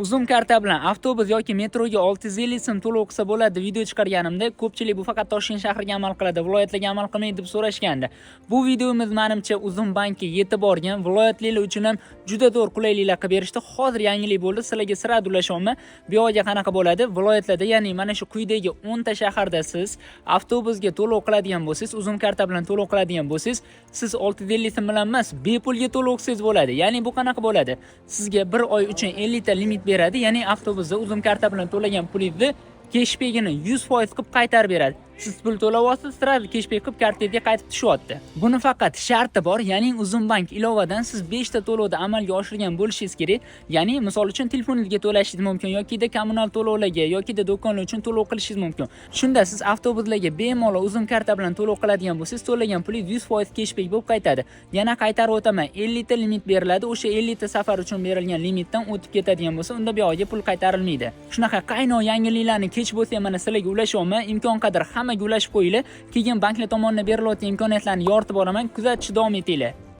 Uzum karta bilan avtobus yoki metroga 650 so'm to'lov qilsa bo'ladi video chiqarganimda ko'pchilik bu faqat Toshkent shahriga amal qiladi, viloyatlarga amal qilmaydi deb so'rashgandi. Bu videomiz menimcha Uzum bankka yetib borgan, viloyatlilar uchun ham juda zo'r qulayliklar qilib berishdi. Hozir yangilik bo'ldi, sizlarga sira ulashaman. Bu yoqda qanaqa bo'ladi? Viloyatlarda, ya'ni mana shu quyidagi 10 ta shaharda siz avtobusga to'lov qiladigan bo'lsangiz, Uzum karta bilan to'lov qiladigan bo'lsangiz, siz 650 so'm bilan emas, bepulga to'lov qilsangiz bo'ladi. Ya'ni bu qanaqa bo'ladi? Sizga 1 oy uchun 50 ta limit beradi. Ya'ni avtobusda Uzum karta bilan to'lagan pulingizni cashback'ini 100% qilib qaytarib beradi. Siz pul to'layapsiz, sirasi cashback qilib kartangizga qaytib tushyapti. Buni faqat sharti bor, ya'ni Uzum bank ilovadan siz 5 ta to'lovni amalga oshirgan bo'lishingiz kerak. Ya'ni misol uchun telefoningizga to'lashingiz mumkin yoki kommunal to'lovlarga yoki do'konlar uchun to'lov qilishingiz mumkin. Shunda siz avtobuslarga bemalol Uzum karta bilan to'lov qiladigan bo'lsangiz, to'lagan pulingiz 100% cashback bo'lib qaytadi. Yana qaytarib o'taman, 50 ta limit beriladi. O'sha 50 ta safar uchun berilgan limitdan o'tib ketadigan bo'lsa, unda bu yoqga pul qaytarilmaydi. Shunaqa qaynoq yangiliklarni kech bo'lsa ham mana sizlarga ulashaman. Imkon qadar hammaga ulashib qo'yinglar. Keyin banklar tomonidan berilayotgan imkoniyatlarni yoritib boraman. Kuzatishda davom etinglar.